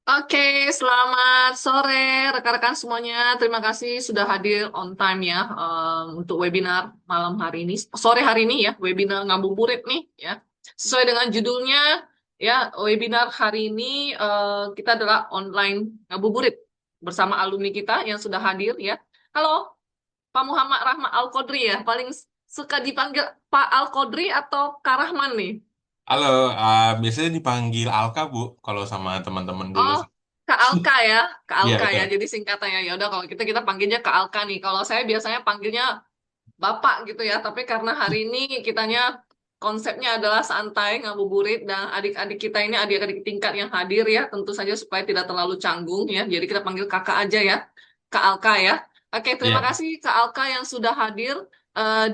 Oke, selamat sore rekan-rekan semuanya. Terima kasih sudah hadir on time ya untuk webinar malam hari ini, sore hari ini ya, webinar ngabuburit nih ya. Sesuai dengan judulnya ya, webinar hari ini kita adalah online ngabuburit bersama alumni kita yang sudah hadir ya. Halo, Pak Muhammad Rahmat Al-Qodri ya, paling suka dipanggil Pak Al-Qodri atau Kak Rahman nih? Halo, biasanya dipanggil Alka, Bu, kalau sama teman-teman dulu. Oh, Kak Alka ya, Kak Iya, Alka ya. betul. Jadi singkatannya ya udah kalau kita panggilnya Kak Alka nih. Kalau saya biasanya panggilnya Bapak gitu ya. Tapi karena hari ini kitanya konsepnya adalah santai, ngabuburit dan adik-adik kita ini adik-adik tingkat yang hadir ya, tentu saja supaya tidak terlalu canggung ya. Jadi kita panggil Kakak aja ya, Kak Alka ya. Oke, terima Iya. kasih Kak Alka yang sudah hadir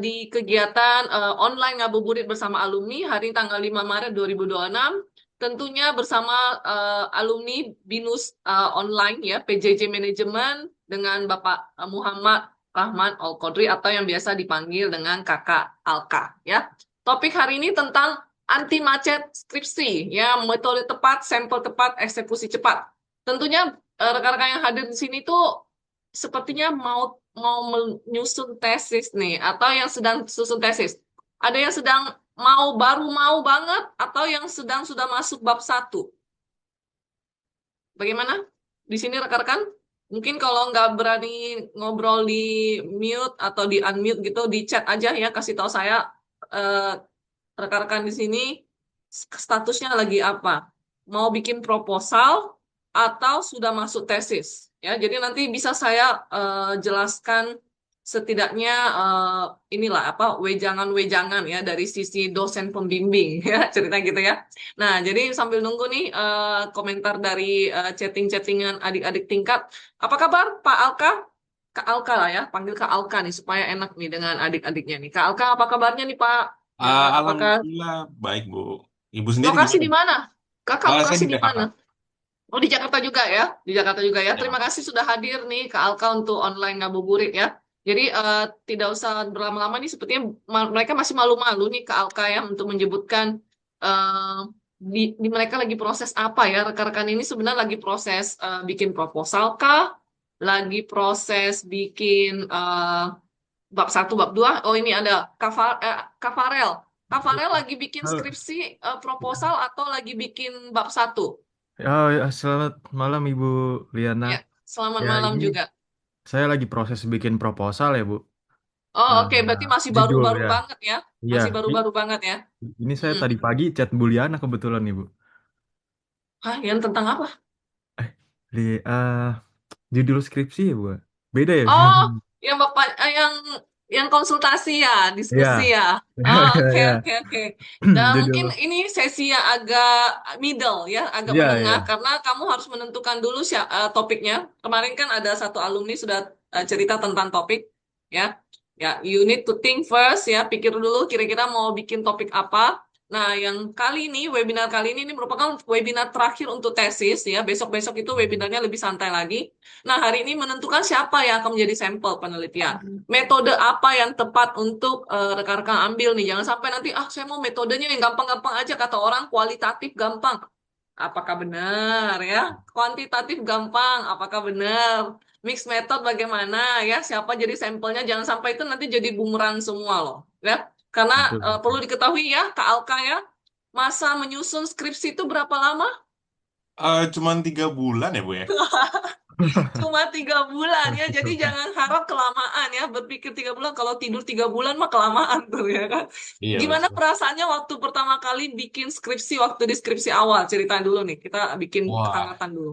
di kegiatan online ngabuburit bersama alumni hari ini tanggal 5 Maret 2026. Tentunya bersama alumni BINUS online ya, PJJ Manajemen dengan Bapak Muhammad Rahman Al-Qodri atau yang biasa dipanggil dengan Kakak Alka ya. Topik hari ini tentang anti macet skripsi ya, metode tepat, sampel tepat, eksekusi cepat. Tentunya rekan-rekan yang hadir di sini tuh sepertinya mau mau menyusun tesis nih atau yang sedang susun tesis. Ada yang sedang baru mau banget atau yang sedang sudah masuk bab satu. Bagaimana? Di sini rekan-rekan? Mungkin kalau nggak berani ngobrol di mute atau di unmute gitu, di chat aja ya, kasih tahu saya eh, rekan-rekan di sini statusnya lagi apa. Mau bikin proposal atau sudah masuk tesis. Ya, jadi nanti bisa saya jelaskan setidaknya inilah apa wejangan-wejangan ya dari sisi dosen pembimbing ya cerita gitu ya. Nah, jadi sambil nunggu nih komentar dari chatting-chattingan adik-adik tingkat. Apa kabar Pak Alka? Kak Alka lah ya, panggil Kak Alka nih supaya enak nih dengan adik-adiknya nih. Kak Alka, apa kabarnya nih Pak? Apakah Alhamdulillah baik, Bu. Ibu sendiri lokasi gimana? di mana? Kakak Saya lokasi di di mana? Jakarta. Oh, di Jakarta juga ya? Di Jakarta juga ya. Terima Ya. kasih sudah hadir nih Kak Alka untuk online ngabuburit ya. Jadi tidak usah berlama-lama nih, sepertinya mereka masih malu-malu nih Kak Alka ya untuk menyebutkan eh, di mereka lagi proses apa ya. Rekan-rekan ini sebenarnya lagi proses bikin proposal kah? Lagi proses bikin bab satu, bab dua. Oh ini ada Kafarel. Kafarel lagi bikin Halo. skripsi proposal atau lagi bikin bab satu? Oh, ya, selamat malam Ibu Liana. Ya, selamat Ya, malam ini juga. saya lagi proses bikin proposal ya, Bu. Oh, Eh, oke, berarti masih Judul baru-baru ya. banget ya. Iya, Masih baru-baru banget ya. ini saya Mm-mm. tadi pagi chat Bu Liana kebetulan nih, Bu. Hah, yang tentang apa? Eh, judul skripsi ya, Bu. Beda ya? Oh, yang Bapak yang konsultasi ya, diskusi Iya. ya. Oh, oke Iya. oke oke. Dan mungkin Judul. ini sesi yang agak middle ya, agak Iya, menengah iya. karena kamu harus menentukan dulu topiknya. Kemarin kan ada satu alumni sudah cerita tentang topik ya. Ya, you need to think first ya, pikir dulu kira-kira mau bikin topik apa. Nah, yang kali ini, webinar kali ini merupakan webinar terakhir untuk tesis ya. Besok-besok itu webinarnya lebih santai lagi. Nah, hari ini menentukan siapa yang akan menjadi sampel penelitian. Metode apa yang tepat untuk rekan-rekan ambil nih. Jangan sampai nanti, saya mau metodenya yang gampang-gampang aja. Kata orang kualitatif gampang. Apakah benar ya? Kuantitatif gampang. Apakah benar? Mixed method bagaimana ya? Siapa jadi sampelnya? Jangan sampai itu nanti jadi bumerang semua loh. Ya, karena Betul, perlu betul. diketahui ya, Kak Alka ya, masa menyusun skripsi itu berapa lama? Cuman 3 bulan ya, Bu ya? Cuma 3 bulan ya, jadi jangan harap kelamaan ya. Berpikir 3 bulan, kalau tidur 3 bulan mah kelamaan tuh ya kan. Iya, Gimana betul. perasaannya waktu pertama kali bikin skripsi, waktu di skripsi awal? Ceritain dulu nih, kita bikin Wah, kehangatan dulu.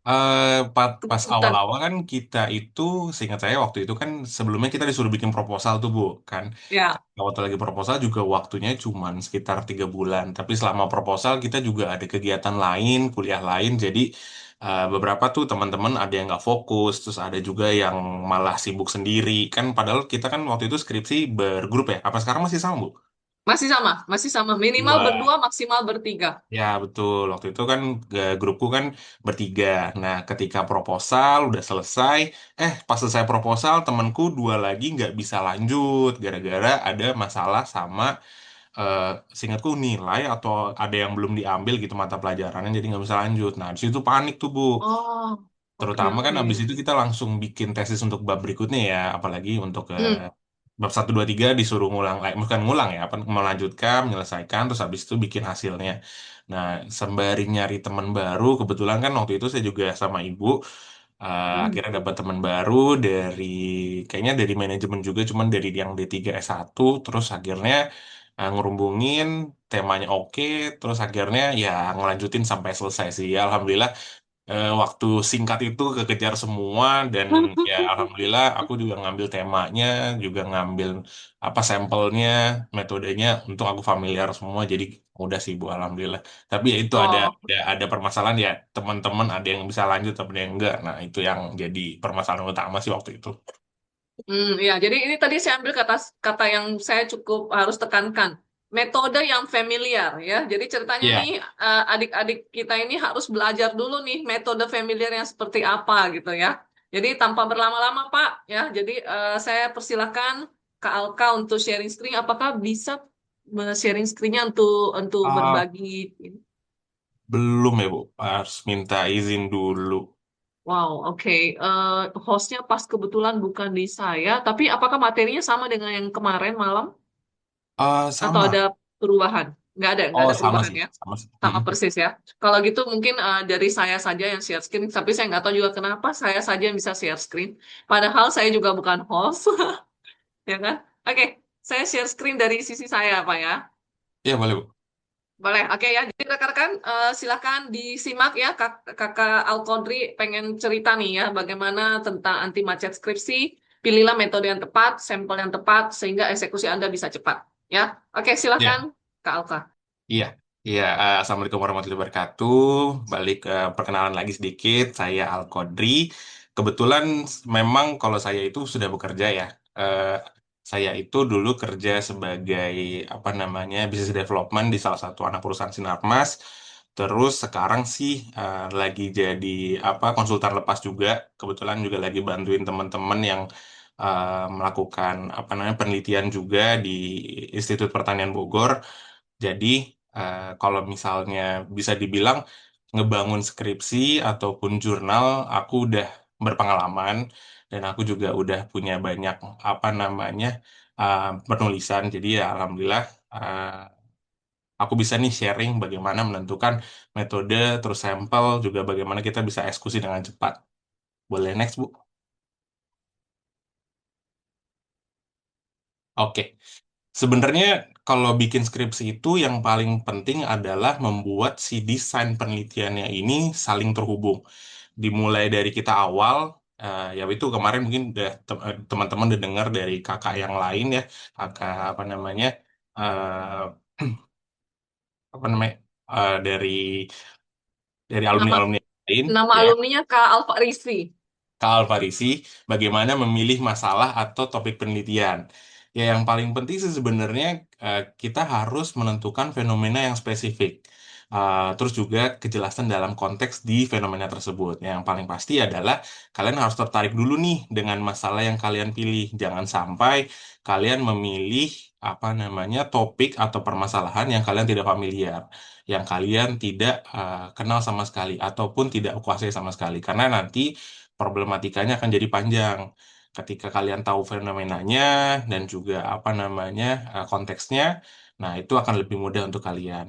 pas Ketakutan. awal-awal kan kita itu, seingat saya waktu itu kan sebelumnya kita disuruh bikin proposal tuh, Bu, kan. Ya, Waktu lagi proposal juga waktunya cuman sekitar 3 bulan. Tapi selama proposal kita juga ada kegiatan lain, kuliah lain. Jadi beberapa tuh teman-teman ada yang nggak fokus, terus ada juga yang malah sibuk sendiri. Kan padahal kita kan waktu itu skripsi bergrup ya. Apa sekarang masih sama, Bu? masih sama, masih sama. Minimal Dua. berdua, maksimal bertiga. Ya, betul. Waktu itu kan grupku kan bertiga. Nah, ketika proposal udah selesai, pas selesai proposal temanku dua lagi nggak bisa lanjut gara-gara ada masalah sama eh seingatku nilai atau ada yang belum diambil gitu mata pelajarannya jadi nggak bisa lanjut. Nah, di situ panik tuh, Bu. Oh, oke Terutama kan oke. abis itu kita langsung bikin tesis untuk bab berikutnya ya, apalagi untuk Hmm. bab 1 2 3 disuruh ngulang, bukan ngulang ya, apa melanjutkan, menyelesaikan, terus habis itu bikin hasilnya. Nah, sembari nyari teman baru, kebetulan kan waktu itu saya juga sama ibu Hmm. akhirnya dapat teman baru dari kayaknya dari manajemen juga, cuman dari yang D3 S1, terus akhirnya ngerumbungin temanya oke, terus akhirnya ya ngelanjutin sampai selesai sih. Ya, alhamdulillah waktu singkat itu kekejar semua dan ya alhamdulillah aku juga ngambil temanya, juga ngambil apa sampelnya, metodenya untuk aku familiar semua jadi mudah sih Bu alhamdulillah. Tapi ya itu ada Oh, ada permasalahan ya teman-teman ada yang bisa lanjut tapi ada yang enggak. Nah, itu yang jadi permasalahan utama sih waktu itu. ya, jadi ini tadi saya ambil kata kata yang saya cukup harus tekankan. Metode yang familiar ya. Jadi ceritanya nih Iya. adik-adik kita ini harus belajar dulu nih metode familiar yang seperti apa gitu ya. Jadi tanpa berlama-lama Pak ya. Jadi saya persilahkan Kak Alka untuk sharing screen. Apakah bisa sharing screen-nya untuk Ah, berbagi? belum ya Bu, harus minta izin dulu. Wow, oke. Hostnya pas kebetulan bukan di saya. Tapi apakah materinya sama dengan yang kemarin malam? Atau ada Sama. perubahan? Nggak Oh, ada sama perubahan sih, ya? sama sih. Sama persis ya. Kalau gitu mungkin dari saya saja yang share screen, tapi saya nggak tahu juga kenapa saya saja yang bisa share screen. Padahal saya juga bukan host, ya kan? Oke, saya share screen dari sisi saya, Pak ya. Iya boleh Bu. Boleh, oke ya. Jadi rekan-rekan silakan disimak ya, Kakak Alkodri pengen cerita nih ya, bagaimana tentang anti macet skripsi. Pilihlah metode yang tepat, sampel yang tepat, sehingga eksekusi Anda bisa cepat. Ya, oke silakan Iya. Kak Alka. Iya, iya. Assalamualaikum warahmatullahi wabarakatuh. Balik perkenalan lagi sedikit. Saya Al Qodri. Kebetulan memang kalau saya itu sudah bekerja ya. Eh, saya itu dulu kerja sebagai apa namanya business development di salah satu anak perusahaan Sinarmas. Terus sekarang sih lagi jadi apa konsultan lepas juga. Kebetulan juga lagi bantuin teman-teman yang melakukan apa namanya penelitian juga di Institut Pertanian Bogor. Jadi, kalau misalnya bisa dibilang ngebangun skripsi ataupun jurnal, aku udah berpengalaman dan aku juga udah punya banyak apa namanya penulisan. Jadi ya, alhamdulillah aku bisa nih sharing bagaimana menentukan metode, terus sampel, juga bagaimana kita bisa eksekusi dengan cepat. Boleh next, Bu? Oke. Sebenarnya kalau bikin skripsi itu yang paling penting adalah membuat si desain penelitiannya ini saling terhubung. Dimulai dari kita awal, ya itu kemarin mungkin udah teman-teman udah dengar dari kakak yang lain ya, kakak apa namanya, eh apa namanya, dari Nama alumni-alumni yang lain, nama ya. alumninya Kak Alfa Rizvi. Kak Alfarisi, bagaimana memilih masalah atau topik penelitian. Ya, yang paling penting sih sebenarnya kita harus menentukan fenomena yang spesifik. Terus juga kejelasan dalam konteks di fenomena tersebut. Yang paling pasti adalah kalian harus tertarik dulu nih dengan masalah yang kalian pilih. Jangan sampai kalian memilih apa namanya topik atau permasalahan yang kalian tidak familiar, yang kalian tidak kenal sama sekali ataupun tidak kuasai sama sekali. Karena nanti problematikanya akan jadi panjang. Ketika kalian tahu fenomenanya dan juga apa namanya konteksnya, nah itu akan lebih mudah untuk kalian.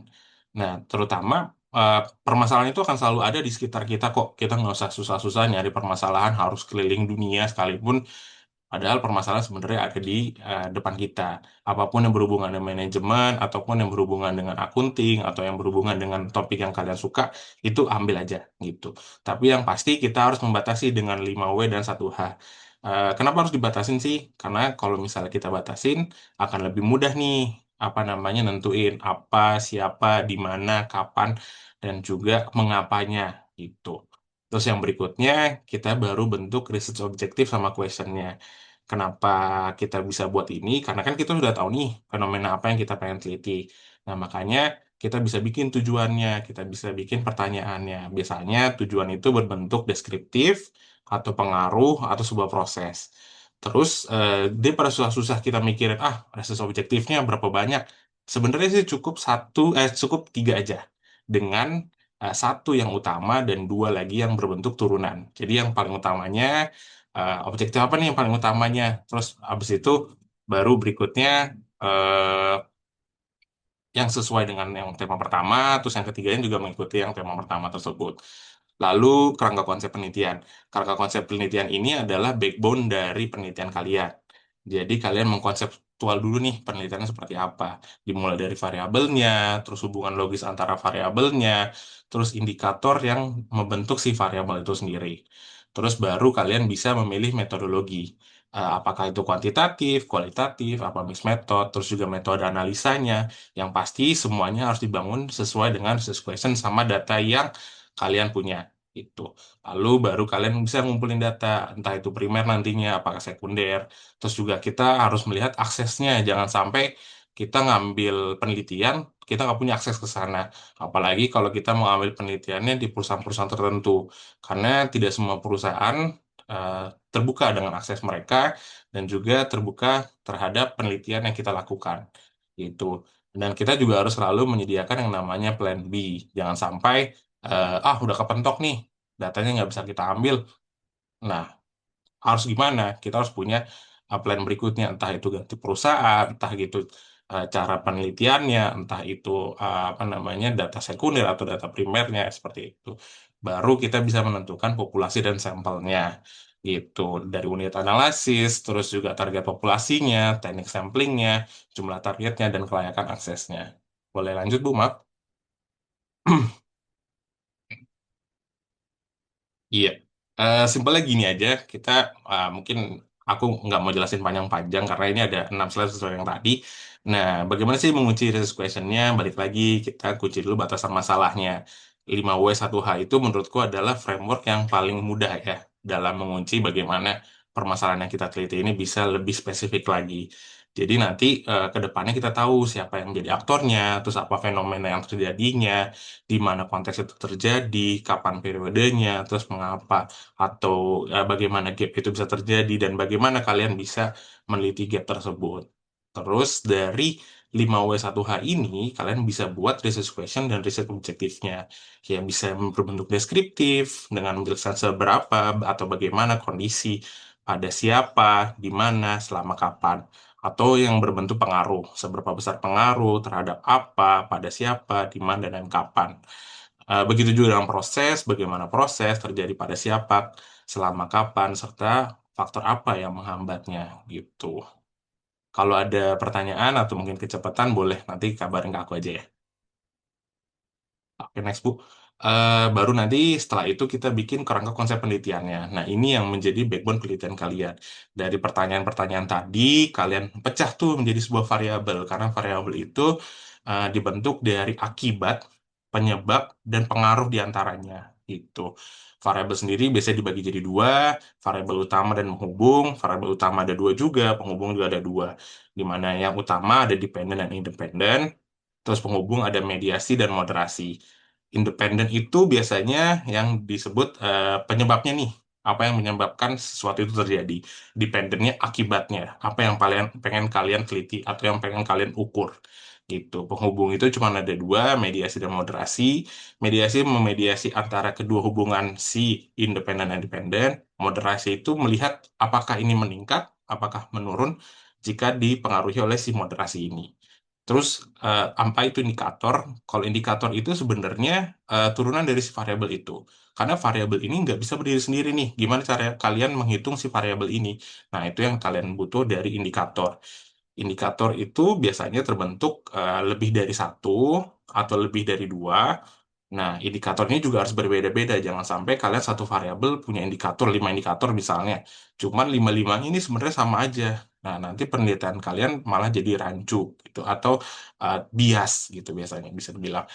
Nah, terutama eh, permasalahan itu akan selalu ada di sekitar kita kok. Kita nggak usah susah-susah nyari permasalahan harus keliling dunia sekalipun. Padahal permasalahan sebenarnya ada di depan kita. Apapun yang berhubungan dengan manajemen, ataupun yang berhubungan dengan akunting, atau yang berhubungan dengan topik yang kalian suka, itu ambil aja gitu. Tapi yang pasti kita harus membatasi dengan 5W dan 1H. Kenapa harus dibatasin sih? Karena kalau misalnya kita batasin, akan lebih mudah nih, apa namanya, nentuin apa, siapa, di mana, kapan, dan juga mengapanya gitu. Terus yang berikutnya, kita baru bentuk research objektif sama questionnya. Kenapa kita bisa buat ini? Karena kan kita sudah tahu nih fenomena apa yang kita pengen teliti. Nah, makanya kita bisa bikin tujuannya, kita bisa bikin pertanyaannya. Biasanya tujuan itu berbentuk deskriptif, atau pengaruh, atau sebuah proses. Terus, dia pada susah-susah kita mikirin, research objektifnya berapa banyak? Sebenarnya sih cukup tiga aja dengan satu yang utama dan dua lagi yang berbentuk turunan. Jadi yang paling utamanya objektif apa nih yang paling utamanya? Terus habis itu baru berikutnya eh, yang sesuai dengan yang tema pertama, terus yang ketiganya juga mengikuti yang tema pertama tersebut. Lalu kerangka konsep penelitian. Kerangka konsep penelitian ini adalah backbone dari penelitian kalian. Jadi kalian mengkonseptual dulu nih penelitiannya seperti apa. Dimulai dari variabelnya, terus hubungan logis antara variabelnya, terus indikator yang membentuk si variabel itu sendiri. Terus baru kalian bisa memilih metodologi. Apakah itu kuantitatif, kualitatif, apa mixed method, terus juga metode analisanya. Yang pasti semuanya harus dibangun sesuai dengan research question sama data yang kalian punya itu. Lalu baru kalian bisa ngumpulin data, entah itu primer nantinya, apakah sekunder. Terus juga kita harus melihat aksesnya, jangan sampai kita ngambil penelitian, kita nggak punya akses ke sana. Apalagi kalau kita mau ambil penelitiannya di perusahaan-perusahaan tertentu, karena tidak semua perusahaan eh, terbuka dengan akses mereka dan juga terbuka terhadap penelitian yang kita lakukan. Gitu. Dan kita juga harus selalu menyediakan yang namanya plan B. Jangan sampai udah kepentok nih, datanya nggak bisa kita ambil. Nah, harus gimana? Kita harus punya plan berikutnya, entah itu ganti perusahaan, entah gitu cara penelitiannya, entah itu apa namanya data sekunder atau data primernya seperti itu. Baru kita bisa menentukan populasi dan sampelnya gitu dari unit analisis, terus juga target populasinya, teknik samplingnya, jumlah targetnya dan kelayakan aksesnya. Boleh lanjut Bu, maaf? Iya, simpelnya gini aja. Kita mungkin aku nggak mau jelasin panjang-panjang karena ini ada 6 slide sesuai yang tadi. Nah, bagaimana sih mengunci resist question-nya? Balik lagi, kita kunci dulu batasan masalahnya. 5W1H itu menurutku adalah framework yang paling mudah ya dalam mengunci bagaimana permasalahan yang kita teliti ini bisa lebih spesifik lagi. Jadi nanti ke depannya kita tahu siapa yang menjadi aktornya, terus apa fenomena yang terjadinya, di mana konteks itu terjadi, kapan periodenya, terus mengapa, atau bagaimana gap itu bisa terjadi, dan bagaimana kalian bisa meneliti gap tersebut. Terus dari 5W1H ini, kalian bisa buat research question dan research objektifnya, yang bisa berbentuk deskriptif, dengan menjelaskan seberapa atau bagaimana kondisi, pada siapa, di mana, selama kapan atau yang berbentuk pengaruh, seberapa besar pengaruh terhadap apa, pada siapa, di mana, dan kapan. Begitu juga dengan proses, bagaimana proses terjadi pada siapa, selama kapan, serta faktor apa yang menghambatnya, gitu. Kalau ada pertanyaan atau mungkin kecepatan, boleh nanti kabarin ke aku aja ya. Oke, next Bu. Baru nanti setelah itu kita bikin kerangka konsep penelitiannya. Nah, ini yang menjadi backbone penelitian kalian. Dari pertanyaan-pertanyaan tadi, kalian pecah tuh menjadi sebuah variabel. Karena variabel itu dibentuk dari akibat, penyebab, dan pengaruh di antaranya. Gitu. Variabel sendiri biasanya dibagi jadi dua, variabel utama dan penghubung. Variabel utama ada dua juga, penghubung juga ada dua. Di mana yang utama ada dependent dan independent. Terus penghubung ada mediasi dan moderasi. Independen itu biasanya yang disebut penyebabnya nih. Apa yang menyebabkan sesuatu itu terjadi. Dependennya akibatnya. Apa yang pengen kalian teliti atau yang pengen kalian ukur. Gitu. Penghubung itu cuma ada dua, mediasi dan moderasi. Mediasi memediasi antara kedua hubungan si independen dan dependen. Moderasi itu melihat apakah ini meningkat, apakah menurun jika dipengaruhi oleh si moderasi ini. Terus apa itu indikator? Kalau indikator itu sebenarnya turunan dari si variabel itu. Karena variabel ini nggak bisa berdiri sendiri nih. Gimana cara kalian menghitung si variabel ini? Nah, itu yang kalian butuh dari indikator. Indikator itu biasanya terbentuk lebih dari satu atau lebih dari dua. Nah, indikatornya juga harus berbeda-beda. Jangan sampai kalian satu variabel punya indikator, 5 indikator misalnya. Cuman lima-limanya ini sebenarnya sama aja. Nah, nanti penelitian kalian malah jadi rancu gitu atau bias gitu biasanya bisa dibilang.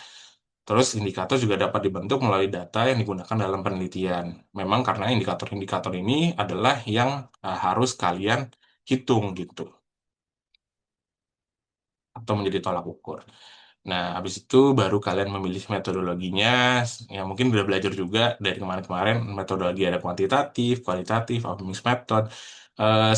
Terus indikator juga dapat dibentuk melalui data yang digunakan dalam penelitian. Memang karena indikator-indikator ini adalah yang harus kalian hitung gitu atau menjadi tolak ukur. Nah, habis itu baru kalian memilih metodologinya. Ya, mungkin udah belajar juga dari kemarin-kemarin metodologi ada kuantitatif, kualitatif, atau mixed method.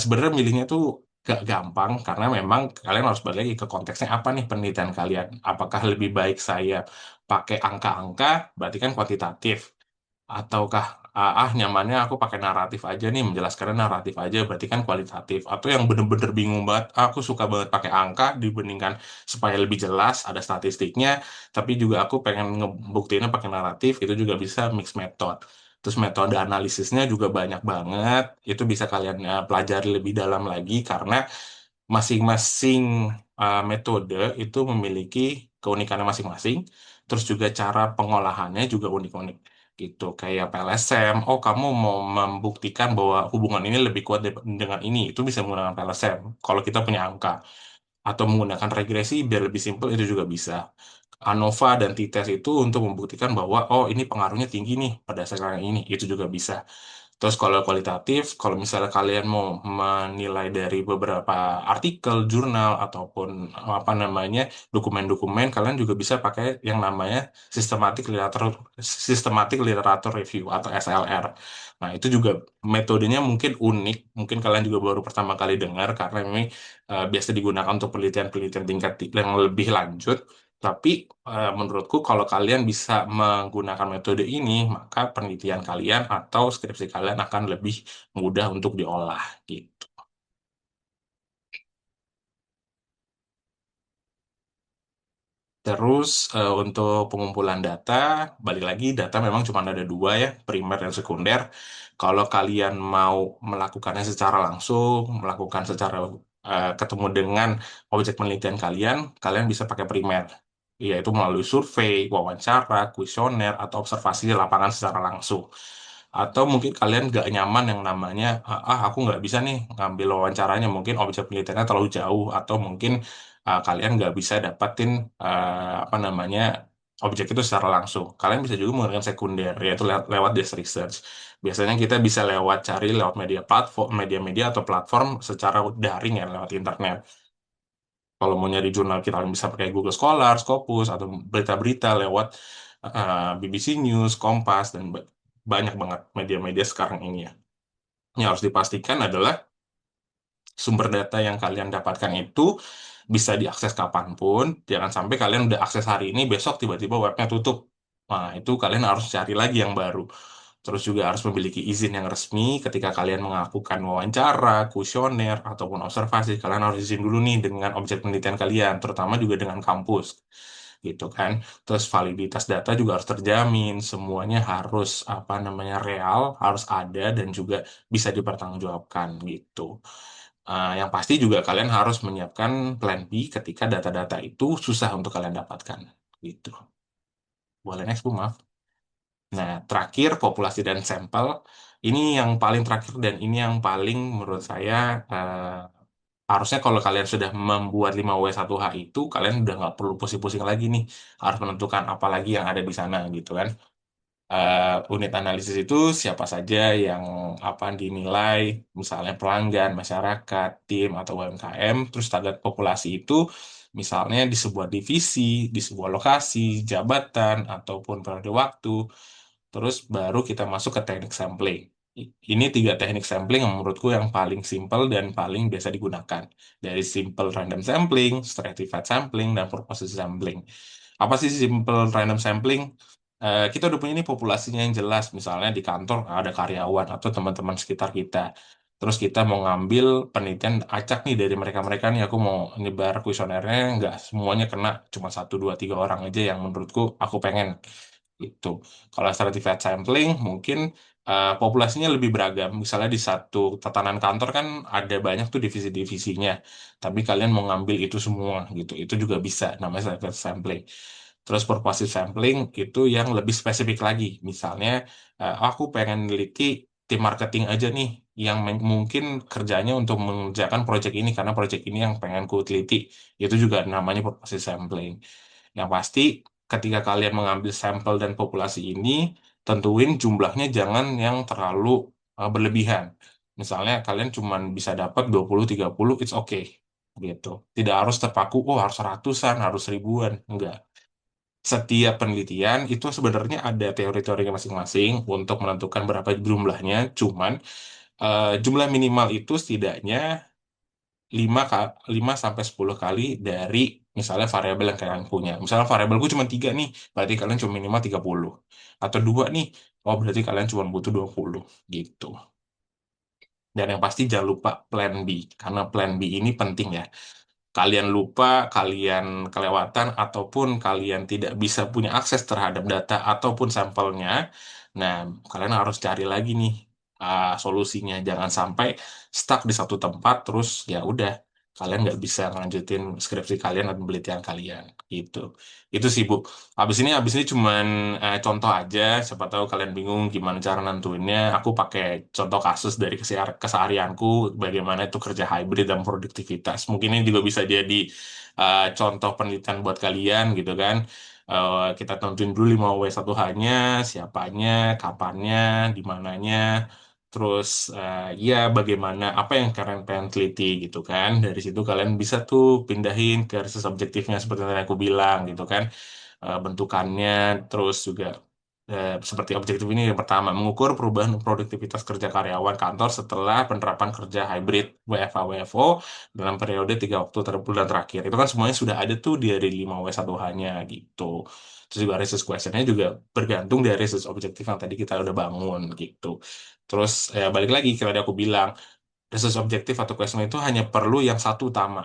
Sebenarnya milihnya tuh gak gampang karena memang kalian harus balik lagi ke konteksnya apa nih penelitian kalian. Apakah lebih baik saya pakai angka-angka, berarti kan kuantitatif, ataukah nyamannya aku pakai naratif aja nih, menjelaskannya naratif aja, berarti kan kualitatif. Atau yang bener-bener bingung banget, aku suka banget pakai angka dibandingkan supaya lebih jelas, ada statistiknya, tapi juga aku pengen ngebuktiinnya pakai naratif, itu juga bisa mix method. Terus metode analisisnya juga banyak banget, itu bisa kalian pelajari lebih dalam lagi karena masing-masing metode itu memiliki keunikannya masing-masing. Terus juga cara pengolahannya juga unik-unik gitu. Kayak PLSM, oh kamu mau membuktikan bahwa hubungan ini lebih kuat dengan ini, itu bisa menggunakan PLSM. Kalau kita punya angka atau menggunakan regresi biar lebih simpel itu juga bisa. ANOVA dan t-test itu untuk membuktikan bahwa oh ini pengaruhnya tinggi nih pada sekarang ini, itu juga bisa. Terus kalau kualitatif, kalau misalnya kalian mau menilai dari beberapa artikel, jurnal, ataupun apa namanya dokumen-dokumen, kalian juga bisa pakai yang namanya systematic literature review atau SLR. Nah, itu juga metodenya mungkin unik, mungkin kalian juga baru pertama kali dengar karena ini biasa digunakan untuk penelitian-penelitian tingkat yang lebih lanjut. Tapi menurutku kalau kalian bisa menggunakan metode ini, maka penelitian kalian atau skripsi kalian akan lebih mudah untuk diolah gitu. Terus untuk pengumpulan data, balik lagi data memang cuma ada dua ya, primer dan sekunder. Kalau kalian mau melakukannya secara langsung, melakukan secara ketemu dengan objek penelitian kalian, kalian bisa pakai primer, yaitu melalui survei, wawancara, kuesioner, atau observasi di lapangan secara langsung. Atau mungkin kalian nggak nyaman yang namanya, aku nggak bisa nih ngambil wawancaranya, mungkin objek penelitiannya terlalu jauh, atau mungkin kalian nggak bisa dapatin apa namanya objek itu secara langsung. Kalian bisa juga menggunakan sekunder, yaitu lewat desk research. Biasanya kita bisa lewat cari lewat media platform, media-media atau platform secara daring ya, lewat internet. Kalau mau nyari jurnal kita bisa pakai Google Scholar, Scopus, atau berita-berita lewat BBC News, Kompas, dan banyak banget media-media sekarang ini ya. Yang harus dipastikan adalah sumber data yang kalian dapatkan itu bisa diakses kapanpun. Jangan sampai kalian udah akses hari ini, besok tiba-tiba webnya tutup. Nah, itu kalian harus cari lagi yang baru. Terus juga harus memiliki izin yang resmi ketika kalian melakukan wawancara, kuesioner, ataupun observasi. Kalian harus izin dulu nih dengan objek penelitian kalian, terutama juga dengan kampus. Gitu kan. Terus validitas data juga harus terjamin. Semuanya harus apa namanya real, harus ada dan juga bisa dipertanggungjawabkan gitu. Yang pasti juga kalian harus menyiapkan plan B ketika data-data itu susah untuk kalian dapatkan. Gitu. Boleh next, Bu, maaf. Nah, terakhir populasi dan sampel. Ini yang paling terakhir dan ini yang paling menurut saya harusnya kalau kalian sudah membuat 5W1H itu, kalian udah nggak perlu pusing-pusing lagi nih. Harus menentukan apa lagi yang ada di sana gitu kan. Unit analisis itu siapa saja yang apa dinilai, misalnya pelanggan, masyarakat, tim, atau UMKM. Terus target populasi itu misalnya di sebuah divisi, di sebuah lokasi, jabatan, ataupun periode waktu. Terus baru kita masuk ke teknik sampling. Ini tiga teknik sampling yang menurutku yang paling simple dan paling biasa digunakan. Dari simple random sampling, stratified sampling, dan purposive sampling. Apa sih simple random sampling? Kita udah punya ini populasinya yang jelas. Misalnya di kantor ada karyawan atau teman-teman sekitar kita. Terus kita mau ngambil penelitian acak nih dari mereka-mereka nih. Aku mau nyebar kuesionernya, nggak semuanya kena. Cuma satu, dua, tiga orang aja yang menurutku aku pengen gitu. Kalau stratified sampling mungkin populasinya lebih beragam. Misalnya di satu tatanan kantor kan ada banyak tuh divisi-divisinya. Tapi kalian mau ngambil itu semua gitu. Itu juga bisa namanya stratified sampling. Terus purposive sampling itu yang lebih spesifik lagi. Misalnya aku pengen neliti tim marketing aja nih yang mungkin kerjanya untuk mengerjakan proyek ini karena proyek ini yang pengen ku teliti. Itu juga namanya purposive sampling. Yang pasti ketika kalian mengambil sampel dan populasi ini, tentuin jumlahnya jangan yang terlalu berlebihan. Misalnya kalian cuma bisa dapat 20-30, it's okay. Gitu. Tidak harus terpaku, oh harus ratusan, harus ribuan. Enggak. Setiap penelitian itu sebenarnya ada teori-teorinya masing-masing untuk menentukan berapa jumlahnya. Cuman jumlah minimal itu setidaknya 5 sampai 10 kali dari misalnya variabel yang kalian punya. Misalnya variabelku cuma 3 nih, berarti kalian cuma minimal 30. Atau 2 nih, oh berarti kalian cuma butuh 20 gitu. Dan yang pasti jangan lupa plan B, karena plan B ini penting ya. Kalian lupa, kalian kelewatan, ataupun kalian tidak bisa punya akses terhadap data ataupun sampelnya, nah kalian harus cari lagi nih solusinya. Jangan sampai stuck di satu tempat terus ya udah kalian nggak bisa ngelanjutin skripsi kalian atau penelitian kalian gitu. Itu sih Bu. Habis ini cuman contoh aja. Siapa tahu kalian bingung gimana cara nentuinnya. Aku pakai contoh kasus dari keseharianku, bagaimana itu kerja hybrid dan produktivitas. Mungkin ini juga bisa jadi contoh penelitian buat kalian gitu kan. Kita tentuin dulu 5W1H-nya, siapanya, kapannya, di mananya, terus ya bagaimana, apa yang kalian pengen teliti gitu kan. Dari situ kalian bisa tuh pindahin ke research objektifnya seperti yang tadi aku bilang gitu kan. Bentukannya, terus juga seperti objektif ini yang pertama, mengukur perubahan produktivitas kerja karyawan kantor setelah penerapan kerja hybrid WFH-WFO dalam periode 3 bulan terakhir. Itu kan semuanya sudah ada tuh dari 5W1H-nya gitu. Terus juga research question-nya juga bergantung dari research objektif yang tadi kita udah bangun gitu. Terus balik lagi, kayak tadi aku bilang, research objektif atau question itu hanya perlu yang satu utama.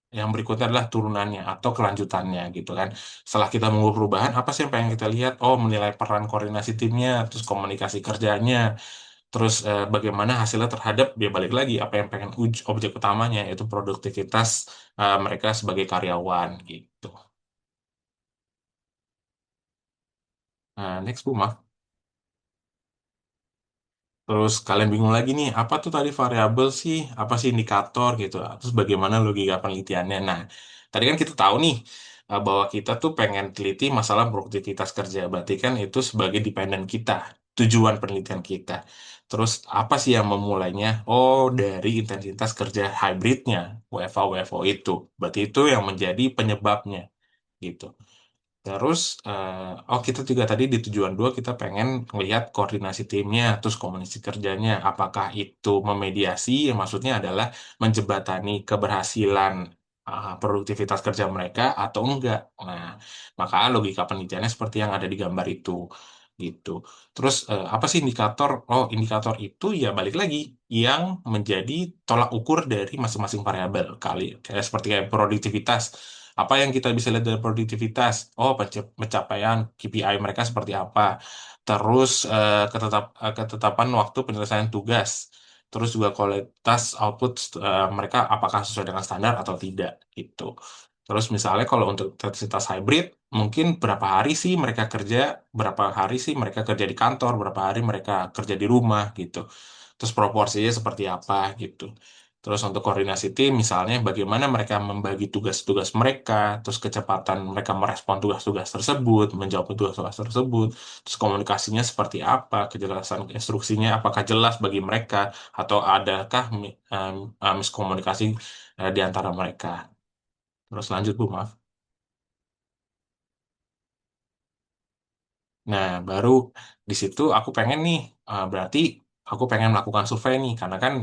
Yang berikutnya adalah turunannya atau kelanjutannya gitu kan. Setelah kita mengukur perubahan, apa sih yang pengen kita lihat? Oh, menilai peran koordinasi timnya, terus komunikasi kerjanya, terus bagaimana hasilnya terhadap, dia balik lagi, apa yang pengen uji, objek utamanya, yaitu produktivitas mereka sebagai karyawan gitu. Nah, next Bu, maaf. Terus kalian bingung lagi nih, apa tuh tadi variabel sih? Apa sih indikator gitu? Terus bagaimana logika penelitiannya? Nah, tadi kan kita tahu nih bahwa kita tuh pengen teliti masalah produktivitas kerja. Berarti kan itu sebagai dependen kita, tujuan penelitian kita. Terus apa sih yang memulainya? Oh, dari intensitas kerja hybridnya, WFH-WFO itu. Berarti itu yang menjadi penyebabnya gitu. Terus, oh kita juga tadi di tujuan 2 kita pengen melihat koordinasi timnya, terus komunikasi kerjanya. Apakah itu memediasi, yang maksudnya adalah menjembatani keberhasilan produktivitas kerja mereka atau enggak. Nah, maka logika penelitiannya seperti yang ada di gambar itu. Gitu. Terus, apa sih indikator? Oh, indikator itu ya balik lagi yang menjadi tolak ukur dari masing-masing variabel kali. Kayak seperti kayak produktivitas. Apa yang kita bisa lihat dari produktivitas? Oh, pencapaian KPI mereka seperti apa? Terus ketetapan waktu penyelesaian tugas. Terus juga kualitas output mereka apakah sesuai dengan standar atau tidak gitu. Terus misalnya kalau untuk intensitas hybrid, mungkin berapa hari sih mereka kerja, berapa hari sih mereka kerja di kantor, berapa hari mereka kerja di rumah gitu. Terus proporsinya seperti apa gitu. Terus untuk koordinasi tim, misalnya bagaimana mereka membagi tugas-tugas mereka, terus kecepatan mereka merespon tugas-tugas tersebut, menjawab tugas-tugas tersebut, terus komunikasinya seperti apa, kejelasan instruksinya apakah jelas bagi mereka, atau adakah miskomunikasi di antara mereka. Terus lanjut Bu, maaf. Nah, baru di situ aku pengen nih, berarti aku pengen melakukan survei nih, karena kan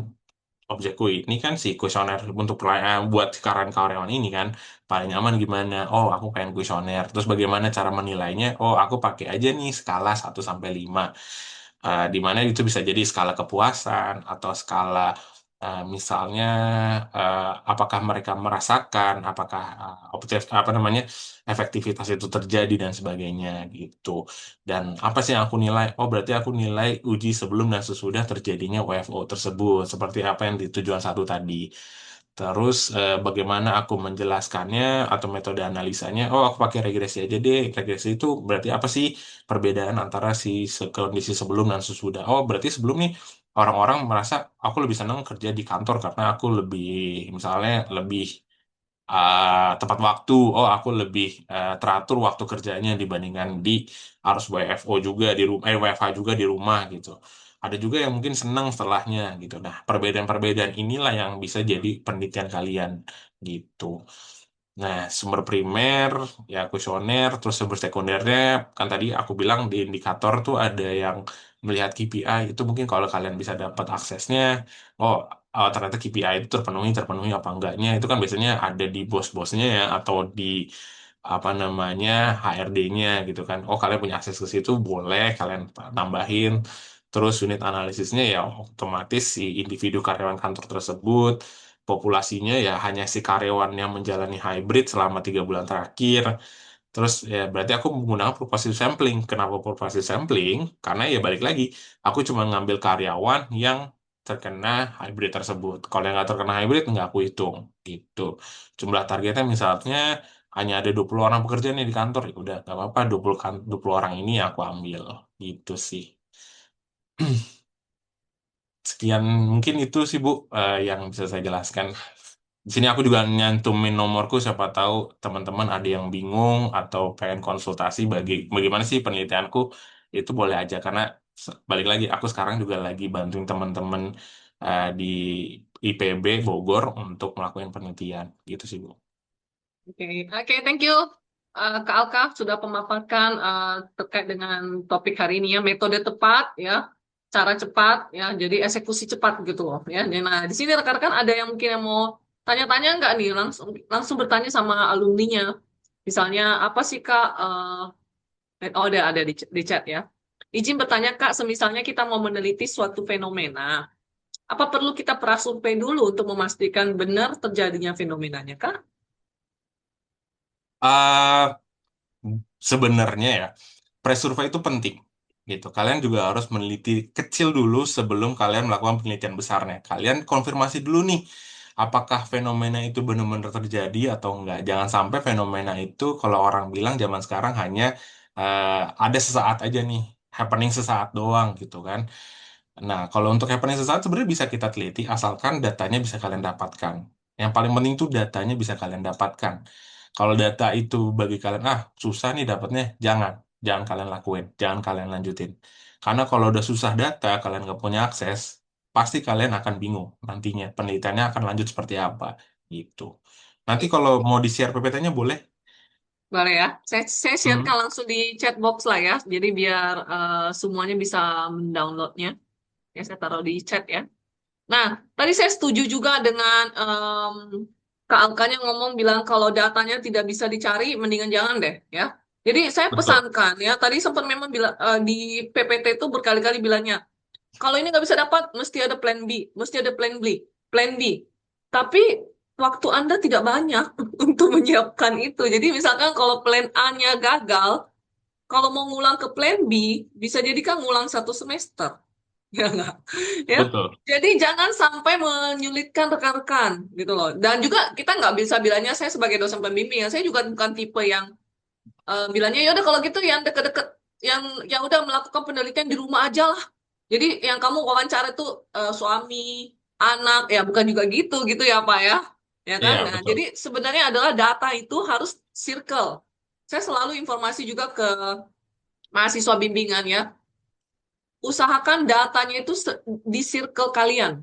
objekku ini kan si kuesioner untuk buat karyawan-karyawan ini kan paling aman gimana? Oh, aku pengen kuesioner. Terus bagaimana cara menilainya? Oh, aku pakai aja nih skala 1 sampai 5. Di mana itu bisa jadi skala kepuasan atau skala misalnya apakah mereka merasakan apakah objek apa namanya efektivitas itu terjadi dan sebagainya gitu. Dan apa sih yang aku nilai? Oh, berarti aku nilai uji sebelum dan sesudah terjadinya WFO tersebut, seperti apa yang di tujuan 1 tadi. Terus bagaimana aku menjelaskannya atau metode analisanya? Oh, aku pakai regresi aja deh. Regresi itu berarti apa sih perbedaan antara si kondisi sebelum dan sesudah? Oh, berarti sebelum nih orang-orang merasa aku lebih senang kerja di kantor karena aku lebih misalnya lebih tepat waktu. Oh, aku lebih teratur waktu kerjanya dibandingkan di harus WFO juga di rumah, WFH juga di rumah gitu. Ada juga yang mungkin senang setelahnya gitu. Nah, perbedaan-perbedaan inilah yang bisa jadi penelitian kalian gitu. Nah, sumber primer, ya kuesioner, terus sumber sekundernya, kan tadi aku bilang di indikator tuh ada yang melihat KPI, itu mungkin kalau kalian bisa dapat aksesnya, oh oh, ternyata KPI itu terpenuhi terpenuhi apa enggaknya itu kan biasanya ada di bos-bosnya ya atau di apa namanya HRD-nya gitu kan. Oh, kalian punya akses ke situ, boleh kalian tambahin. Terus unit analisisnya ya otomatis si individu karyawan kantor tersebut, populasinya ya hanya si karyawan yang menjalani hybrid selama 3 bulan terakhir. Terus ya berarti aku menggunakan purposive sampling. Kenapa purposive sampling? Karena ya balik lagi, aku cuma ngambil karyawan yang terkena hybrid tersebut. Kalau yang nggak terkena hybrid nggak aku hitung gitu. Jumlah targetnya misalnya hanya ada 20 orang pekerja nih di kantor, ya udah nggak apa-apa 20 orang ini aku ambil gitu sih. Sekian mungkin itu sih Bu yang bisa saya jelaskan. Di sini aku juga nyantumin nomorku, siapa tahu teman-teman ada yang bingung atau pengen konsultasi bagaimana sih penelitianku, itu boleh aja karena balik lagi aku sekarang juga lagi bantuin teman-teman di IPB Bogor untuk melakukan penelitian gitu sih Bu. Oke, Oke, thank you Kak Alka sudah memaparkan terkait dengan topik hari ini ya, metode tepat ya, cara cepat ya, jadi eksekusi cepat gitu loh ya. Nah, di sini rekan-rekan ada yang mungkin yang mau tanya-tanya nggak nih, langsung langsung bertanya sama alumninya. Misalnya apa sih Kak? Oh, ada di chat ya. Izin bertanya Kak, semisalnya kita mau meneliti suatu fenomena, apa perlu kita prasurvei dulu untuk memastikan benar terjadinya fenomenanya Kak? Ah, sebenarnya ya, pre-survey itu penting gitu. Kalian juga harus meneliti kecil dulu sebelum kalian melakukan penelitian besarnya. Kalian konfirmasi dulu nih, apakah fenomena itu benar-benar terjadi atau enggak. Jangan sampai fenomena itu kalau orang bilang zaman sekarang hanya ada sesaat aja nih, happening sesaat doang gitu kan. Nah, kalau untuk happening sesaat sebenarnya bisa kita teliti asalkan datanya bisa kalian dapatkan. Yang paling penting tuh datanya bisa kalian dapatkan. Kalau data itu bagi kalian, susah nih dapatnya, jangan kalian lakuin, jangan kalian lanjutin. Karena kalau udah susah data, kalian nggak punya akses, pasti kalian akan bingung nantinya penelitiannya akan lanjut seperti apa gitu. Nanti kalau mau di-share PPT-nya boleh. Boleh ya, saya Hmm, sharekan langsung di chat box lah ya, jadi biar semuanya bisa mendownloadnya. Ya, saya taruh di chat ya. Nah, tadi saya setuju juga dengan Kak Alkanya ngomong bilang kalau datanya tidak bisa dicari, mendingan jangan deh ya. Jadi saya betul, pesankan ya, tadi sempat memang bilang di PPT itu berkali-kali bilangnya, kalau ini nggak bisa dapat, mesti ada plan B, mesti ada plan B. Tapi waktu Anda tidak banyak untuk menyiapkan itu. Jadi misalkan kalau plan A-nya gagal, kalau mau ngulang ke plan B, bisa jadi kan ngulang 1 semester. Ya nggak? Ya. betul. Jadi jangan sampai menyulitkan rekan-rekan gitu loh. Dan juga kita nggak bisa bilangnya saya sebagai dosen pembimbing ya, saya juga bukan tipe yang bilangnya ya udah kalau gitu yang deket-deket yang udah melakukan penelitian di rumah aja lah. Jadi yang kamu wawancara tuh suami, anak ya bukan juga gitu gitu ya Pak ya. Ya kan? Iya, Nah, betul. jadi sebenarnya adalah data itu harus circle. Saya selalu informasi juga ke mahasiswa bimbingan ya. Usahakan datanya itu di circle kalian,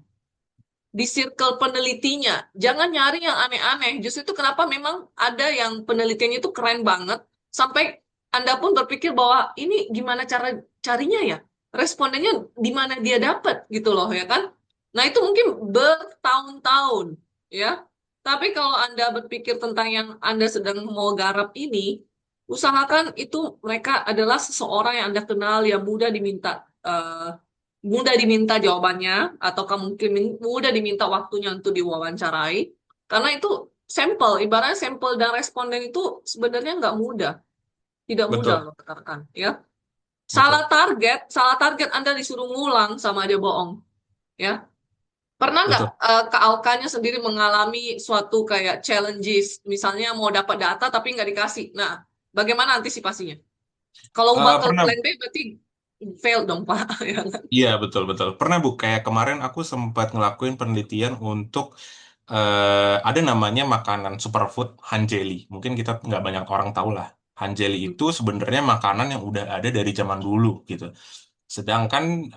di circle penelitinya. Jangan nyari yang aneh-aneh. Justru itu kenapa memang ada yang penelitiannya itu keren banget, sampai Anda pun berpikir bahwa ini gimana cara carinya ya? Respondennya di mana dia dapat gitu loh ya kan? Nah, itu mungkin bertahun-tahun ya. Tapi kalau Anda berpikir tentang yang Anda sedang mau garap ini, usahakan itu mereka adalah seseorang yang Anda kenal yang mudah diminta jawabannya atau kamu mungkin mudah diminta waktunya untuk diwawancarai karena itu sampel ibaratnya sampel dan responden itu sebenarnya nggak mudah, tidak mudah Betul, loh rekan-rekan ya. betul. Salah target Anda disuruh ngulang sama aja bohong ya. Pernah nggak Betul. Kak Alkanya sendiri mengalami suatu kayak challenges misalnya mau dapat data tapi nggak dikasih, nah bagaimana antisipasinya kalau ubah ke Pernah. plan B berarti fail dong Pak ya kan? Iya, betul-betul. Pernah Bu, kayak kemarin aku sempat ngelakuin penelitian untuk ada namanya makanan superfood Hanjeli. Mungkin kita nggak banyak orang tahu lah. Hanjeli itu sebenarnya makanan yang udah ada dari zaman dulu gitu. Sedangkan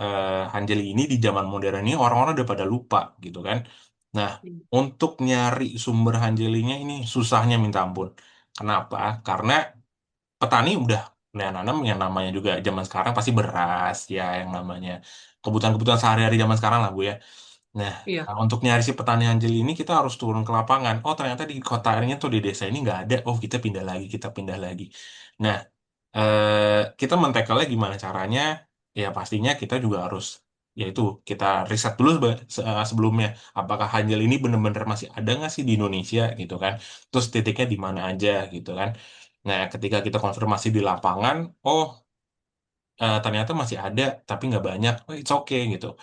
Hanjeli ini di zaman modern ini orang-orang udah pada lupa gitu kan. Nah, untuk nyari sumber Hanjelinya ini susahnya minta ampun. Kenapa? Karena petani udah nanam yang namanya juga zaman sekarang pasti beras ya yang namanya kebutuhan-kebutuhan sehari-hari zaman sekarang lah Bu ya. Nah, Iya. untuk nyari si petani anjing ini kita harus turun ke lapangan. Oh, ternyata di kota ini tuh di desa ini nggak ada. Oh, kita pindah lagi, kita pindah lagi. Nah, kita mentekelnya gimana caranya? Ya pastinya kita juga harus, yaitu kita riset dulu sebelumnya. Apakah anjing ini benar-benar masih ada nggak sih di Indonesia gitu kan? Terus titiknya di mana aja gitu kan? Nah, ketika kita konfirmasi di lapangan, oh ternyata masih ada, tapi nggak banyak. Oh, it's okay gitu.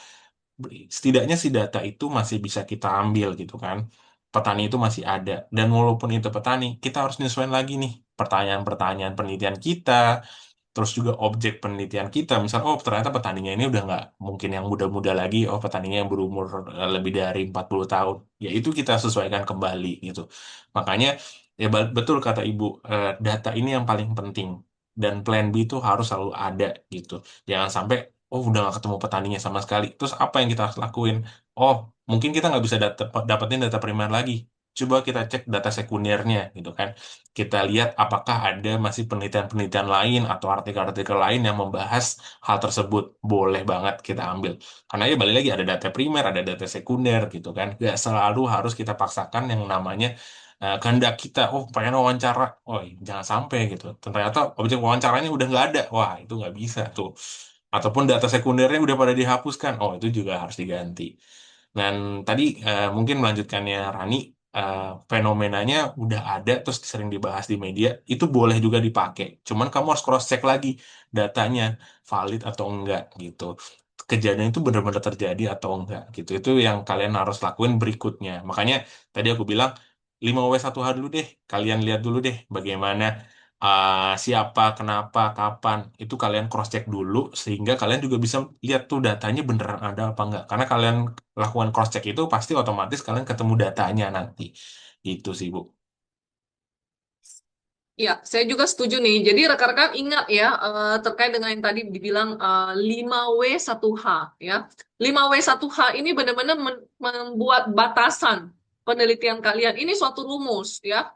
Setidaknya si data itu masih bisa kita ambil gitu kan. Petani itu masih ada. Dan walaupun itu petani, kita harus nyesuaiin lagi nih pertanyaan-pertanyaan penelitian kita, terus juga objek penelitian kita. Misal, oh ternyata petaninya ini udah nggak mungkin yang muda-muda lagi, oh petaninya yang berumur lebih dari 40 tahun. Ya itu kita sesuaikan kembali gitu. Makanya, ya betul kata Ibu, data ini yang paling penting. Dan plan B itu harus selalu ada gitu. Jangan sampai oh udah nggak ketemu petaninya sama sekali. Terus apa yang kita harus lakuin? Oh mungkin kita nggak bisa dapetin data primer lagi. Coba kita cek data sekundernya gitu kan. Kita lihat apakah ada masih penelitian-penelitian lain atau artikel-artikel lain yang membahas hal tersebut. Boleh banget kita ambil. Karena ya balik lagi ada data primer, ada data sekunder gitu kan. Gak selalu harus kita paksakan yang namanya kehendak kita. Oh pengen wawancara. Oh jangan sampai gitu. Ternyata objek wawancaranya udah nggak ada. Wah itu nggak bisa tuh. Ataupun data sekundernya udah pada dihapuskan. Oh, itu juga harus diganti. Dan tadi mungkin melanjutkannya Rani, eh, fenomenanya udah ada, terus sering dibahas di media, itu boleh juga dipakai. Cuman kamu harus cross-check lagi datanya, valid atau enggak gitu. Kejadian itu benar-benar terjadi atau enggak gitu. Itu yang kalian harus lakuin berikutnya. Makanya tadi aku bilang 5W1H dulu deh. Kalian lihat dulu deh bagaimana siapa, kenapa, kapan, itu kalian cross check dulu sehingga kalian juga bisa lihat tuh datanya beneran ada apa enggak. Karena kalian lakukan cross check itu pasti otomatis kalian ketemu datanya nanti. Gitu sih, Bu. Ya, saya juga setuju nih. Jadi rekan-rekan ingat ya, terkait dengan yang tadi dibilang 5W1H ya. 5W1H ini benar-benar membuat batasan penelitian kalian. Ini suatu rumus ya,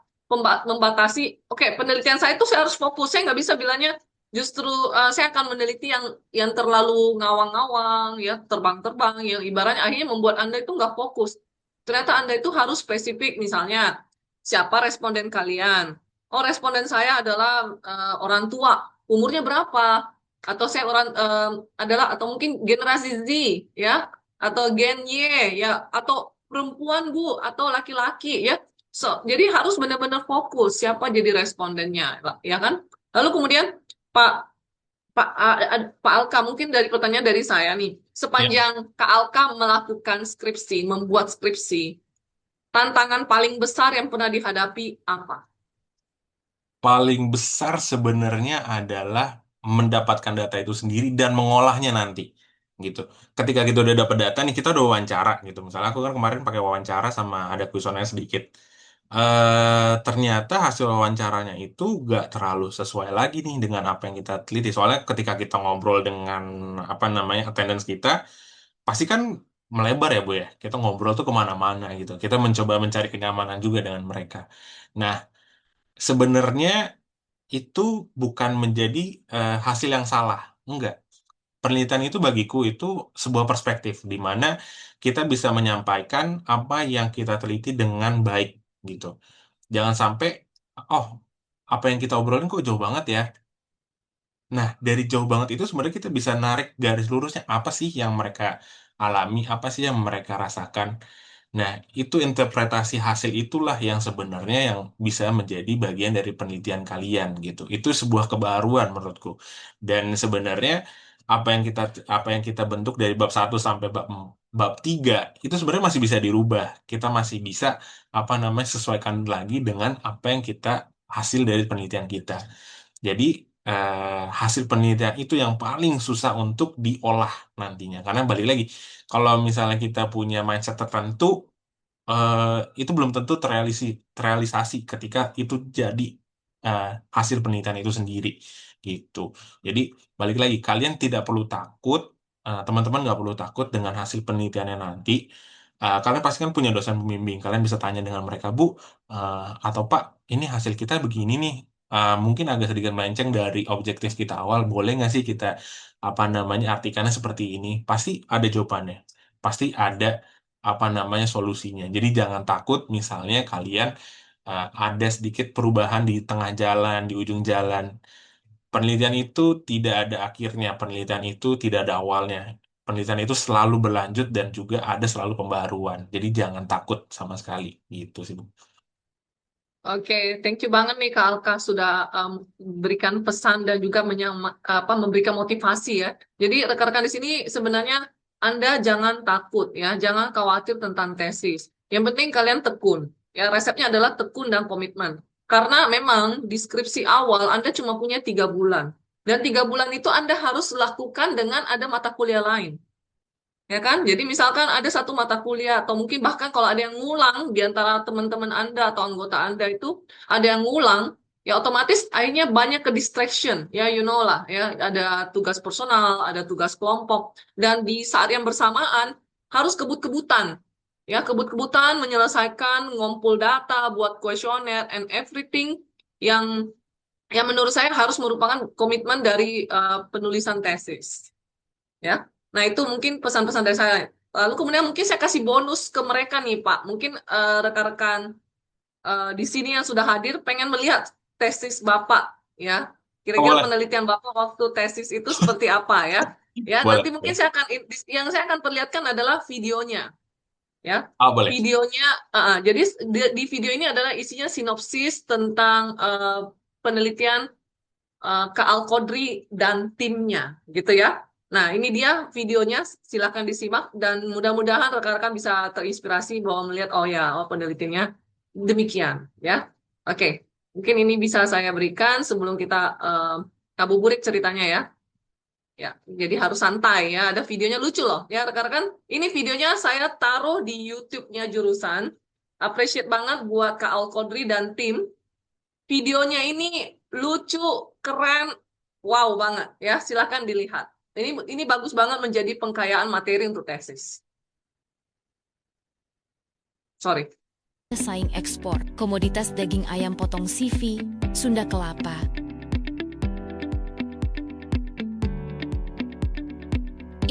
membatasi, oke, penelitian saya itu saya harus fokus. Saya nggak bisa bilangnya justru saya akan meneliti yang terlalu ngawang-ngawang ya, terbang-terbang yang ibaratnya akhirnya membuat Anda itu nggak fokus. Ternyata Anda itu harus spesifik, misalnya siapa responden kalian. Oh, responden saya adalah orang tua. Umurnya berapa? Atau saya adalah atau mungkin generasi Z ya, atau Gen Y ya, atau perempuan Bu, atau laki-laki ya. So, jadi harus benar-benar fokus siapa jadi respondennya, ya kan? Lalu kemudian Pak Pak Alka, mungkin dari pertanyaan dari saya nih, Ya. sepanjang Kak Alka melakukan skripsi, membuat skripsi, tantangan paling besar yang pernah dihadapi apa? Paling besar sebenarnya adalah mendapatkan data itu sendiri dan mengolahnya nanti. Gitu. Ketika kita udah dapat data nih, kita udah wawancara gitu. Misalnya aku kan kemarin pakai wawancara sama ada kuesioner sedikit. Ternyata hasil wawancaranya itu gak terlalu sesuai lagi nih dengan apa yang kita teliti. Soalnya ketika kita ngobrol dengan apa namanya attendance kita, pasti kan melebar ya Bu ya. Kita ngobrol tuh kemana-mana gitu. Kita mencoba mencari kenyamanan juga dengan mereka. Nah, sebenarnya itu bukan menjadi hasil yang salah. Enggak. Penelitian itu bagiku itu sebuah perspektif di mana kita bisa menyampaikan apa yang kita teliti dengan baik gitu. Jangan sampai, oh, apa yang kita obrolin kok jauh banget ya. Nah, dari jauh banget itu sebenarnya kita bisa narik garis lurusnya apa sih yang mereka alami, apa sih yang mereka rasakan. Nah, itu interpretasi hasil itulah yang sebenarnya yang bisa menjadi bagian dari penelitian kalian gitu. Itu sebuah kebaruan menurutku. Dan sebenarnya apa yang kita bentuk dari bab 1 sampai bab 3 itu sebenarnya masih bisa dirubah. Kita masih bisa apa namanya sesuaikan lagi dengan apa yang kita hasil dari penelitian kita. Jadi hasil penelitian itu yang paling susah untuk diolah nantinya. Karena balik lagi, kalau misalnya kita punya mindset tertentu, eh, itu belum tentu terrealisasi ketika itu jadi eh, hasil penelitian itu sendiri gitu. Jadi balik lagi, kalian tidak perlu takut, teman-teman nggak perlu takut dengan hasil penelitiannya nanti. Kalian pasti kan punya dosen pembimbing, kalian bisa tanya dengan mereka, Bu, atau Pak, ini hasil kita begini nih. Mungkin agak sedikit melenceng dari objektif kita awal. Boleh nggak sih kita apa namanya artikannya seperti ini? Pasti ada jawabannya. Pasti ada apa namanya solusinya. Jadi jangan takut misalnya kalian ada sedikit perubahan di tengah jalan, di ujung jalan. Penelitian itu tidak ada akhirnya, penelitian itu tidak ada awalnya. Penelitian itu selalu berlanjut dan juga ada selalu pembaruan. Jadi jangan takut sama sekali, gitu sih, Bu. Oke, thank you banget nih Kak Alka sudah berikan pesan dan juga memberikan motivasi ya. Jadi rekan-rekan di sini sebenarnya Anda jangan takut ya, jangan khawatir tentang tesis. Yang penting kalian tekun. Ya, resepnya adalah tekun dan komitmen. Karena memang di skripsi awal Anda cuma punya 3 bulan. Dan 3 bulan itu Anda harus lakukan dengan ada mata kuliah lain. Ya kan? Jadi misalkan ada satu mata kuliah atau mungkin bahkan kalau ada yang ngulang di antara teman-teman Anda atau anggota Anda itu ada yang ngulang, ya otomatis akhirnya banyak ke distraction, ya you know lah, ya ada tugas personal, ada tugas kelompok dan di saat yang bersamaan harus kebut-kebutan. Ya, kebut-kebutan menyelesaikan ngumpul data, buat kuesioner and everything yang menurut saya harus merupakan komitmen dari penulisan tesis. Ya. Nah, itu mungkin pesan-pesan dari saya. Lalu kemudian mungkin saya kasih bonus ke mereka nih, Pak. Mungkin rekan-rekan di sini yang sudah hadir pengen melihat tesis Bapak, ya. Kira-kira Boleh, penelitian Bapak waktu tesis itu seperti apa, ya. Ya, boleh, nanti mungkin boleh. yang saya akan perlihatkan adalah videonya, ya. Boleh. Videonya, jadi di video ini adalah isinya sinopsis tentang penelitian Kak Al-Qodri dan timnya, gitu ya. Nah, ini dia videonya, silakan disimak dan mudah-mudahan rekan-rekan bisa terinspirasi bahwa melihat oh ya, penelitiannya demikian, ya. Oke, mungkin ini bisa saya berikan sebelum kita ngabuburit ceritanya ya. Ya, jadi harus santai ya. Ada videonya lucu loh, ya rekan-rekan. Ini videonya saya taruh di YouTube-nya jurusan. Appreciate banget buat Kak Al-Qodri dan tim. Videonya ini lucu, keren, wow banget ya. Silakan dilihat. Ini bagus banget menjadi pengkayaan materi untuk tesis. Sorry. Saing ekspor komoditas daging ayam potong CV, Sunda Kelapa.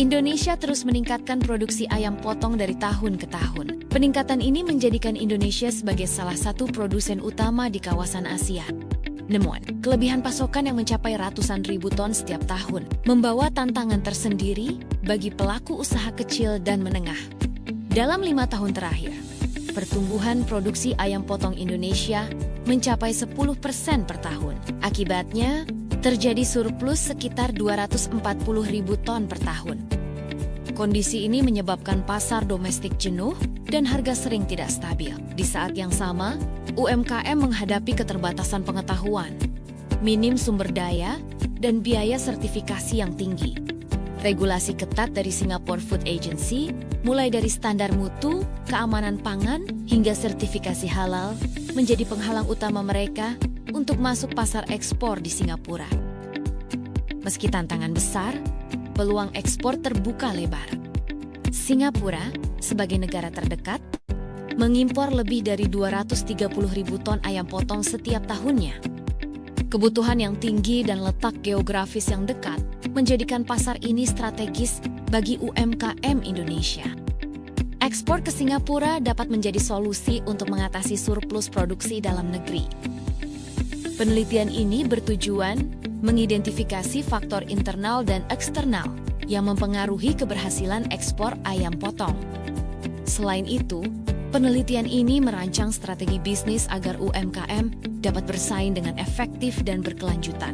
Indonesia terus meningkatkan produksi ayam potong dari tahun ke tahun. Peningkatan ini menjadikan Indonesia sebagai salah satu produsen utama di kawasan Asia. Namun, kelebihan pasokan yang mencapai ratusan ribu ton setiap tahun membawa tantangan tersendiri bagi pelaku usaha kecil dan menengah. Dalam 5 tahun terakhir, pertumbuhan produksi ayam potong Indonesia mencapai 10% per tahun. Akibatnya, terjadi surplus sekitar 240 ribu ton per tahun. Kondisi ini menyebabkan pasar domestik jenuh dan harga sering tidak stabil. Di saat yang sama, UMKM menghadapi keterbatasan pengetahuan, minim sumber daya, dan biaya sertifikasi yang tinggi. Regulasi ketat dari Singapore Food Agency, mulai dari standar mutu, keamanan pangan, hingga sertifikasi halal, menjadi penghalang utama mereka untuk masuk pasar ekspor di Singapura. Meski tantangan besar, peluang ekspor terbuka lebar. Singapura, sebagai negara terdekat, mengimpor lebih dari 230 ribu ton ayam potong setiap tahunnya. Kebutuhan yang tinggi dan letak geografis yang dekat menjadikan pasar ini strategis bagi UMKM Indonesia. Ekspor ke Singapura dapat menjadi solusi untuk mengatasi surplus produksi dalam negeri. Penelitian ini bertujuan mengidentifikasi faktor internal dan eksternal yang mempengaruhi keberhasilan ekspor ayam potong. Selain itu, penelitian ini merancang strategi bisnis agar UMKM dapat bersaing dengan efektif dan berkelanjutan.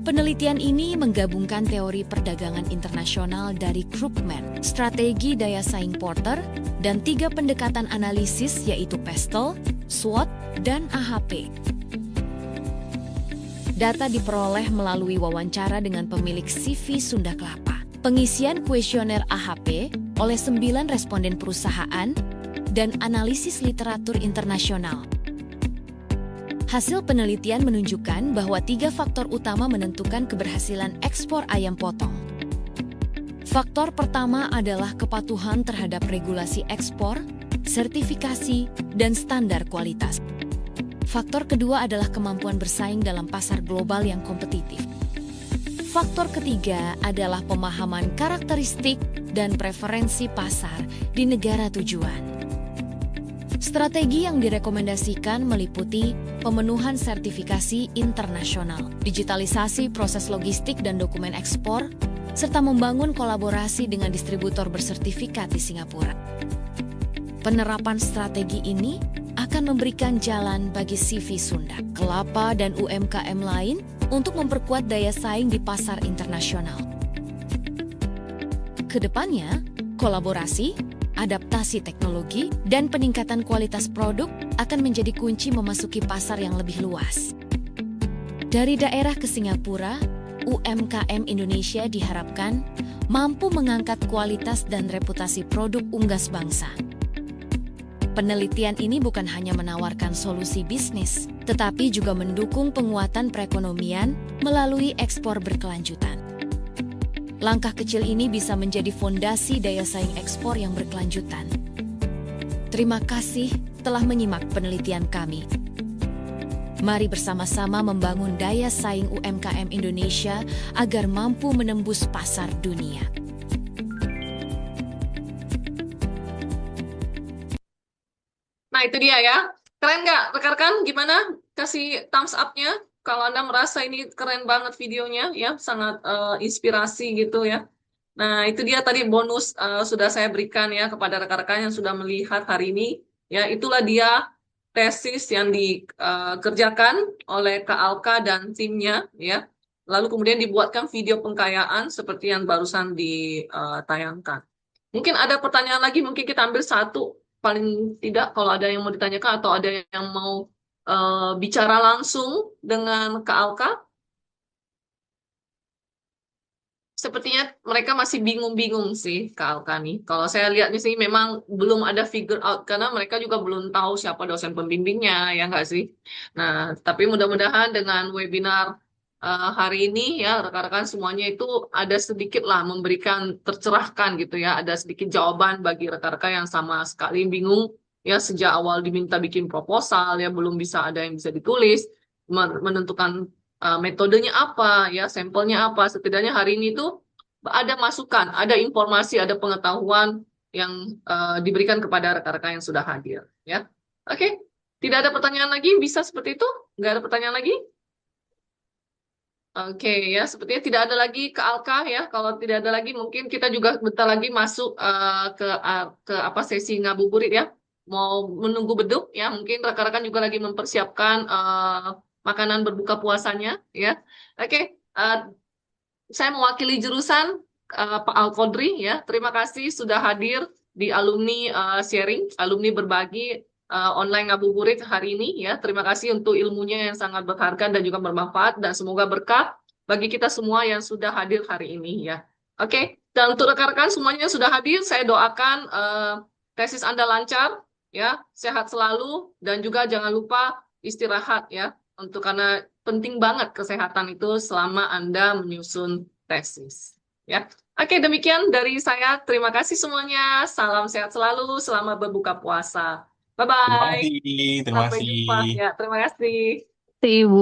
Penelitian ini menggabungkan teori perdagangan internasional dari Krugman, strategi daya saing Porter, dan 3 pendekatan analisis yaitu PESTEL, SWOT, dan AHP. Data diperoleh melalui wawancara dengan pemilik CV Sunda Kelapa, pengisian kuesioner AHP oleh 9 responden perusahaan, dan analisis literatur internasional. Hasil penelitian menunjukkan bahwa 3 faktor utama menentukan keberhasilan ekspor ayam potong. Faktor pertama adalah kepatuhan terhadap regulasi ekspor, sertifikasi, dan standar kualitas. Faktor kedua adalah kemampuan bersaing dalam pasar global yang kompetitif. Faktor ketiga adalah pemahaman karakteristik dan preferensi pasar di negara tujuan. Strategi yang direkomendasikan meliputi pemenuhan sertifikasi internasional, digitalisasi proses logistik dan dokumen ekspor, serta membangun kolaborasi dengan distributor bersertifikat di Singapura. Penerapan strategi ini akan memberikan jalan bagi CV Sunda, Kelapa, dan UMKM lain untuk memperkuat daya saing di pasar internasional. Kedepannya, kolaborasi, adaptasi teknologi, dan peningkatan kualitas produk akan menjadi kunci memasuki pasar yang lebih luas. Dari daerah ke Singapura, UMKM Indonesia diharapkan mampu mengangkat kualitas dan reputasi produk unggas bangsa. Penelitian ini bukan hanya menawarkan solusi bisnis, tetapi juga mendukung penguatan perekonomian melalui ekspor berkelanjutan. Langkah kecil ini bisa menjadi fondasi daya saing ekspor yang berkelanjutan. Terima kasih telah menyimak penelitian kami. Mari bersama-sama membangun daya saing UMKM Indonesia agar mampu menembus pasar dunia. Nah, itu dia ya. Keren nggak, rekan-rekan? Gimana? Kasih thumbs up-nya kalau Anda merasa ini keren banget videonya, ya. Sangat inspirasi gitu ya. Nah, itu dia tadi bonus sudah saya berikan ya kepada rekan-rekan yang sudah melihat hari ini. Ya, itulah dia tesis yang dikerjakan oleh Kak Alka dan timnya, ya. Lalu kemudian dibuatkan video pengkayaan seperti yang barusan ditayangkan. Mungkin ada pertanyaan lagi, mungkin kita ambil satu, paling tidak kalau ada yang mau ditanyakan atau ada yang mau bicara langsung dengan Kak Alka. Sepertinya mereka masih bingung-bingung sih, Kak Alka nih. Kalau saya lihat di sini memang belum ada figure out, karena mereka juga belum tahu siapa dosen pembimbingnya, ya nggak sih? Nah, tapi mudah-mudahan dengan webinar hari ini, ya, rekan-rekan semuanya itu ada sedikit lah memberikan tercerahkan gitu ya, ada sedikit jawaban bagi rekan-rekan yang sama sekali bingung, ya, sejak awal diminta bikin proposal, ya, belum bisa ada yang bisa ditulis, menentukan metodenya apa, ya, sampelnya apa. Setidaknya hari ini tuh ada masukan, ada informasi, ada pengetahuan yang diberikan kepada rekan-rekan yang sudah hadir. Ya, oke. Tidak ada pertanyaan lagi, bisa seperti itu? Nggak ada pertanyaan lagi? Oke, ya, sepertinya tidak ada lagi ke Alka ya. Kalau tidak ada lagi, mungkin kita juga bentar lagi masuk ke apa sesi ngabuburit ya. Mau menunggu beduk ya. Mungkin rekan-rekan juga lagi mempersiapkan makanan berbuka puasanya ya. Oke, saya mewakili jurusan Pak Al-Qodri ya. Terima kasih sudah hadir di alumni sharing, alumni berbagi online ngabuburit hari ini ya. Terima kasih untuk ilmunya yang sangat berharga dan juga bermanfaat, dan semoga berkah bagi kita semua yang sudah hadir hari ini ya. Oke, dan untuk rekan-rekan semuanya yang sudah hadir, saya doakan tesis Anda lancar ya, sehat selalu, dan juga jangan lupa istirahat ya, karena penting banget kesehatan itu selama Anda menyusun tesis ya. Oke, demikian dari saya. Terima kasih semuanya. Salam sehat selalu, selamat berbuka puasa. Terima Bye-bye. kasih. Terima Sampai kasih. jumpa. Ya, terima kasih. Ibu.